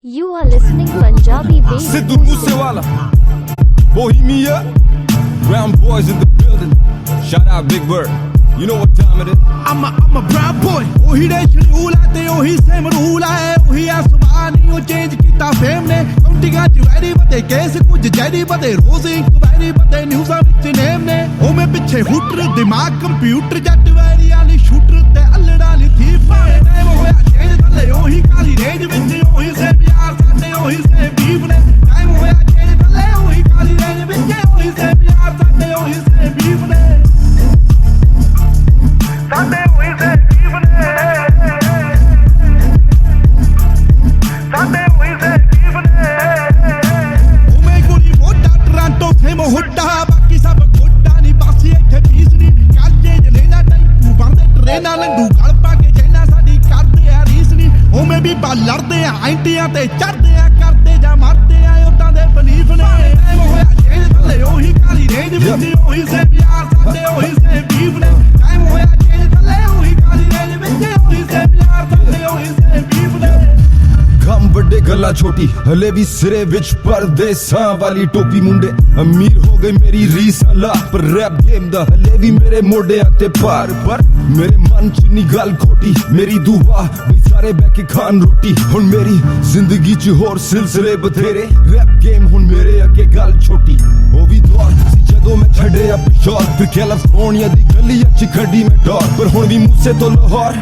You are listening Punjabi based Sidhu Bohemia, brown boys in the building. Shout out Big Bird. You know what time it is. I'm a brown boy. Ohi de schedule te ohi same rule hai. Ohi asmani o change kita fame ne. Countinga ch very bade case kuch jari bade rose inquiry bade news vich name ne. O me piche hooter dimag computer jat very ali shooter te allada li thief ne. Time hoya change thalle ohi kali range vich ohi se pyar sade ohi se beef ne. Time hoya change thalle ohi kali range vich ohi se pyar sade ohi se beef ne. Sunday we say evening. Sunday we say evening. O me goli moda Toronto se mo hudda baki sab gudda ni basi ਇੱਥੇ fees ਨਹੀਂ ਕਾਜੇ ਜਨੇਲਾ tempo ਬੰਦੇ ਟ੍ਰੇਨਾਂ ਲੰਡੂ ਗਲ ਪਾ ਕੇ ਜੈਨਾ ਸਾਡੀ ਕਰਦੇ ਆ ਰੀਸ ਨਹੀਂ ਉਹ ਮੈਂ ਵੀ ਬਾ ਲੜਦੇ ਆ ਐਂਟੀਆਂ ਤੇ ਚੜਦੇ ਆ ਕਰਦੇ ਜਾਂ ਮਰਦੇ ਆ ਉਦਾਂ ਦੇ ਬਲੀਫ ਨੇ ਟਾਈਮ ਹੋਇਆ ਜੇਲ੍ਹ ਥੱਲੇ ਉਹੀ ਕਾਲੀ ਰੇਂਜ ਵਿੱਚ ਉਹੀ ਸੇ ਪਿਆਰ ਸਾਡੇ ਉਹੀ ਸੇ ਬੀਫ ਨੇ ਟਾਈਮ ਹੋਇਆ ਕੰਮ ਵੱਡੇ ਗੱਲਾਂ ਛੋਟੀ ਹਲੇ ਵੀ ਸਿਰੇ ਵਿੱਚ ਪਰਦੇਸਾਂ ਵਾਲੀ ਟੋਪੀ ਮੁੰਡੇ ਅਮੀਰ ਹੋ ਗਏ ਮੇਰੀ ਰੀਸ ਲਾ ਪਰ ਰੈਪ ਗੇਮ ਦਾ ਹਲੇ ਵੀ ਮੇਰੇ ਮੋਢਿਆਂ ਤੇ ਭਾਰ ਪਰ ਮੇਰੇ ਮਨ ਚ ਨੀ ਗੱਲ ਖੋਟੀ ਮੇਰੀ ਦੁਆ ਬਈ ਸਾਰੇ ਬਹਿ ਕੇ ਖਾਣ ਰੋਟੀ ਹੁਣ ਮੇਰੀ ਜ਼ਿੰਦਗੀ ਚ ਹੋਰ ਸਿਲਸਿਲੇ ਬਥੇਰੇ ਰੈਪ ਗੇਮ ਹੁਣ ਮੇਰੇ ਅੱਗੇ ਗੱਲ ਛੋਟੀ ਉਹ ਵੀ ਦੌਰ ਸੀ ਜਦੋਂ ਮੈਂ ਛੱਡਿਆ ਪਿਸ਼ੌਰ ਫਿਰ ਕੈਲੀਫੋਰਨੀਆ ਦੀ ਗਲੀਆਂ ਚ ਖੱਡੀ ਮੈਂ ਡੌਰ ਪਰ ਹੁਣ ਵੀ ਮੂਸੇ ਤੋਂ ਲਾਹੌਰ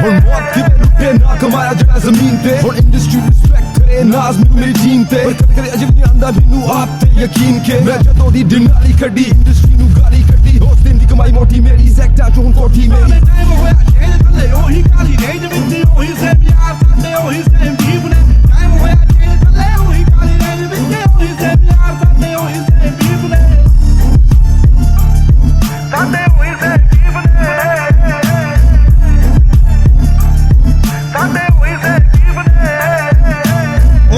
ਹੁਣ ਮੌਤ ਕਿਵੇਂ ਲੁੱਟੇ ਨਾ ਕਮਾਇਆ ਜਿਹੜਾ ਜ਼ਮੀਨ ਤੇ ਹੁਣ ਇੰਡਸਟਰੀ ਰਿਸਪੈਕਟ ਕਰੇ ਨਾਜ਼ ਮੈਨੂੰ ਮੇਰੀ ਟੀਮ ਤੇ ਪਰ ਕਦੇ ਕਦੇ ਅਜੇ ਵੀ ਨਹੀਂ ਆਂਦਾ ਮੈਨੂੰ ਆਪ ਤੇ ਯਕੀਨ ਕੇ ਮੈਂ ਜਦੋਂ ਦੀ ਡਿਨਾਲੀ ਕੱਢੀ ਇੰਡਸਟਰੀ ਨੂੰ ਗਾਲੀ ਕੱਢੀ ਉਸ ਦਿਨ ਦੀ ਕਮਾਈ ਮੋਟੀ ਮੇਰੀ ਜ਼ੈਕਟਾਂ ਚੋਂ ਹੁਣ ਕੋਠੀ ਮੇਰੀ ਟਾਈਮ ਹੋਇਆ ਜੇਲ੍ਹ ਥੱਲੇ ਉਹੀ ਕਾਲੀ ਰੇਂਜ ਵਿੱਚ ਉਹੀ ਸੇ ਪਿਆਰ ਸਾਡੇ ਉਹੀ ਸੇ ਬੀਫ ਨੇ ਟਾਈਮ ਹੋਇਆ ਜੇਲ੍ਹ ਥੱਲੇ ਉਹੀ ਕਾਲੀ ਰੇਂਜ ਵਿੱਚ ਉਹੀ ਸੇ ਪਿਆਰ ਸਾਡੇ ਉਹੀ ਸੇ ਬੀਫ ਨੇ ਸਾਡੇ ਉਹੀ ਸੇ ਬੀਫ ਨੇ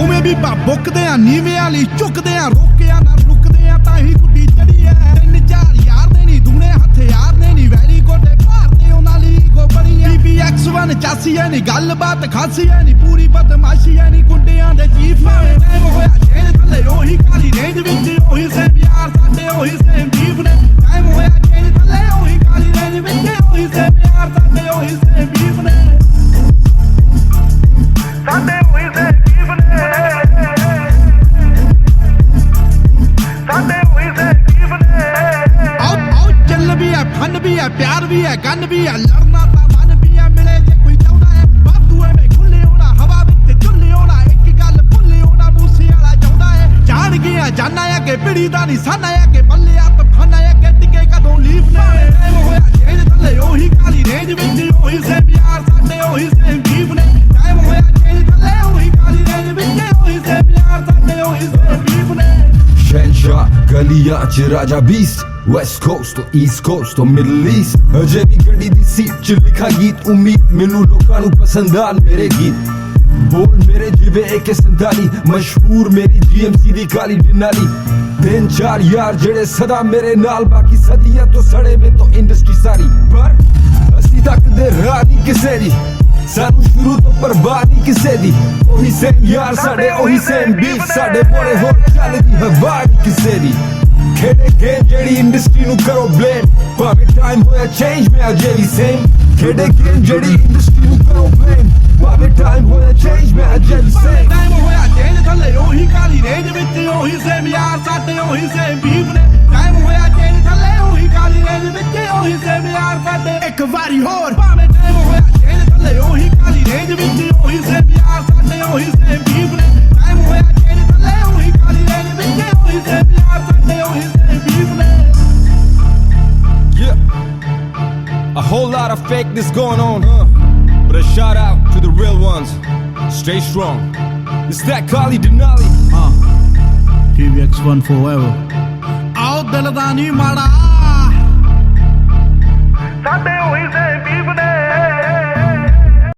ਉਵੇਂ ਵੀ ਬੁੱਕਦੇ ਆ ਨੀਵੇਂ ਵਾਲੀ ਝੁਕਦੇ ਆ ਰੋਕਿਆ ਨਾ ਰੁਕਦੇ ਆ ਤਾਂ ਹੀ ਗੁੱਡੀ ਚੜੀ ਐ 3-4 ਯਾਰ ਦੇ ਨਹੀਂ ਦੂਣੇ ਹਥਿਆਰ ਨੇ ਨਹੀਂ ਵੈਰੀ ਗੋਡੇ ਭਾਰਦੇ ਉਹਨਾਂ ਲਈ ਗੋ ਬਣੀ ਐ BBX1 ਚਾਸੀ ਐ ਨਹੀਂ ਗੱਲਬਾਤ ਖਾਸੀ ਐ ਨਹੀਂ ਪੂਰੀ ਬਦਮਾਸ਼ੀ ਐ ਨਹੀਂ ਗੁੰਡਿਆਂ ਦੇ ਚੀਫ ਐ ਟਾਈਮ ਹੋਇਆ ਜੇਲ੍ਹ ਥੱਲੇ ਉਹੀ ਕਾਲੀ ਰੇਂਜ ਵਿੱਚ ਉਹੀ ਸੇ ਪਿਆਰ ਸਾਡੇ ਉਹੀ ਸੇ ਬੀਫ ਨੇ ਟਾਈਮ ਹੋਇਆ ਜੇਲ੍ਹ ਥੱਲੇ ਉਹੀ ਕਾਲੀ ਰੇਂਜ ਵਿੱਚ ਉਹੀ ਸੇ ਪਿਆਰ ਸਾਡੇ ਉਹੀ ਸੇ ਬੀਫ ਨੇ ਸਾਡੇ ਉਹੀ ਸੇ ਬੀਫ ਨੇ ਸਾਡੇ ਉਹੀ ਸੇ ਬੀਫ ਨੇ ਆਓ ਚੱਲ ਵੀ ਐ ਫਨ ਵੀ ਐ ਪਿਆਰ ਵੀ ਐ ਗਨ ਵੀ ਐ ਲੜਨਾ ਤਾਂ ਮਨ ਵੀ ਐ ਮਿਲੇ ਜੇ ਕੋਈ ਚਾਹੁੰਦਾ ਐ ਵਾਧੂ ਐਵੇਂ ਖੁੱਲੇ ਹੋਣਾ ਹਵਾ ਵਿੱਚ ਝੁੱਲੇ ਹੋਣਾ ਇੱਕ ਗੱਲ ਭੁੱਲੇ ਹੋਣਾ ਮੂਸੇ ਵਾਲਾ ਚਾਹੁੰਦਾ ਐ ਜਾਣ ਗਿਆ ਜਾਨਾ ਆ ਕਿ ਪਿੜੀ ਦਾ ਨਹੀਂ ਸਾਨਾ ਆ ਕਿ ਬੱਲੇ ਆ ਤਫਾਨਾ ਆ ਕਿ ਟਿਕੇ ਕਦੋਂ ਲੀਫ ਨੇ ਟਾਈਮ ਹੋਇਆ ਜੇਲ੍ਹ ਥੱਲੇ ਉਹੀ ਕਾਲੀ ਰੇਂਜ ਵਿੱਚ ਉਹੀ ਸੇ ਪਿਆਰ ਸਾਡੇ ਉਹੀ ਸੇ ਬੀਫ ਨੇ ਟਾਈਮ ਹੋਇਆ ਜੇਲ੍ਹ ਥੱਲੇ ਉਹੀ ਕਾਲੀ ਰੇਂਜ ਵਿੱਚ ਉਹੀ ਸੇ ਪਿਆਰ ਸਾਡੇ ਉਹੀ ਸੇ ਬੀਫ ਨੇ ਸ਼ਹਿਨਸ਼ਾਹ ਗਲੀਆਂ ਚ ਰਾਜਾ ਬੀਸਟ ਵੈਸਟ ਕੋਸਟ ਤੋਂ ਈਸਟ ਕੋਸਟ ਤੋਂ ਮਿਡਲ ਈਸਟ ਅਜੇ ਵੀ ਗੱਡੀ ਦੀ ਸੀਟ ਚ ਲਿਖਾ ਗੀਤ ਉਮੀਦ ਮੈਨੂੰ ਲੋਕਾਂ ਨੂੰ ਪਸੰਦ ਆਣ ਮੇਰੇ ਗੀਤ ਬੋਲ ਮੇਰੇ ਜਿਵੇਂ AK-47 ਮਸ਼ਹੂਰ ਮੇਰੀ GMC ਦੀ ਕਾਲੀ ਡਿਨਾਲੀ 3-4 ਯਾਰ ਜਿਹੜੇ ਸਦਾ ਮੇਰੇ ਨਾਲ ਬਾਕੀ ਸਦੀਆਂ ਤੋਂ ਸੜੇ ਮੇ ਤੋਂ ਇੰਡਸਟਰੀ ਸਾਰੀ ਪਰ ਅਸੀਂ ਤੱਕ ਦੇ ਰਾਹ ਨਹੀਂ ਕਿਸੇ ਦੀ ਸਾਨੂੰ ਸ਼ੁਰੂ ਤੋਂ ਪਰਵਾਹ ਨਹੀਂ ਕਿਸੇ ਦੀ ਉਹੀ ਸੇਮ ਯਾਰ ਸਾਡੇ ਉਹੀ ਸੇਮ ਬੀਫ ਸਾਡੇ ਮੋੜੇ ਹੋਰ ਚੱਲਦੀ ਹਵਾ ਨਹੀਂ ਕਿਸੇ ਦੀ ਖੇਡੇ ਗੇਮ ਜਿਹੜੀ ਇੰਡਸਟਰੀ ਨੂੰ ਕਰੋ ਬਲੇਮ ਭਾਵੇਂ ਟਾਈਮ ਹੋਇਆ ਚੇਂਜ ਮੈਂ ਅਜੇ ਵੀ ਸੇਮ ਖੇਡੇ ਗੇਮ ਜਿਹੜੀ ਇੰਡਸਟਰੀ ਨੂੰ ਕਰੋ ਬਲੇਮ ਭਾਵੇਂ ਟਾਈਮ ਹੋਇਆ ਚੇਂਜ ਮੈਂ ਅਜੇ ਵੀ ਸੇਮ ਟਾਈਮ ਹੋਇਆ ਜੇਲ੍ਹ ਥੱਲੇ ਉਹੀ ਕਾਲੀ ਰੇਂਜ ਵਿੱਚ ਉਹੀ ਸੇਮ ਯਾਰ ਸਾਡੇ ਉਹੀ ਸੇਮ ਬੀਫ ਨੇ ਟਾਈਮ ਹੋਇਆ ਜੇਲ੍ਹ ਥੱਲੇ ਉਹੀ ਕਾਲੀ ਰੇਂਜ ਵਿੱਚ ਉਹੀ ਸੇਮ ਯਾਰ ਸਾਡੇ ਇੱਕ ਵਾਰੀ ਹੋਰ ਭਾਵੇਂ ਟਾਈਮ ਹੋਇਆ ਜੇਲ੍ਹ ਥੱਲੇ ਉਹੀ ਕਾਲੀ ਰੇਂਜ ਵਿੱਚ ਉਹੀ ਸੇਮ ਯਾਰ ਸਾਡੇ ਉਹੀ ਸੇਮ ਬੀਫ ਨੇ ਟਾਈਮ ਹੋਇਆ ਜੇਲ੍ਹ ਥੱਲੇ ਉਹੀ ਕਾਲੀ ਰੇਂਜ ਵਿੱਚ ਉਹੀ ਸੇਮ ਯਾਰ ਸਾਡੇ ਉਹੀ ਸੇਮ ਬੀਫ ਨੇ Yeah, a whole lot of fakeness going on, but a shout out to the real ones. Stay strong. It's that Kali Denali. TVX1 forever. ਆਓ ਦਿਲ ਦਾ ਨਹੀਂ ਮਾੜਾ ਸਾਡੇ ਹੋਈ ਸੇ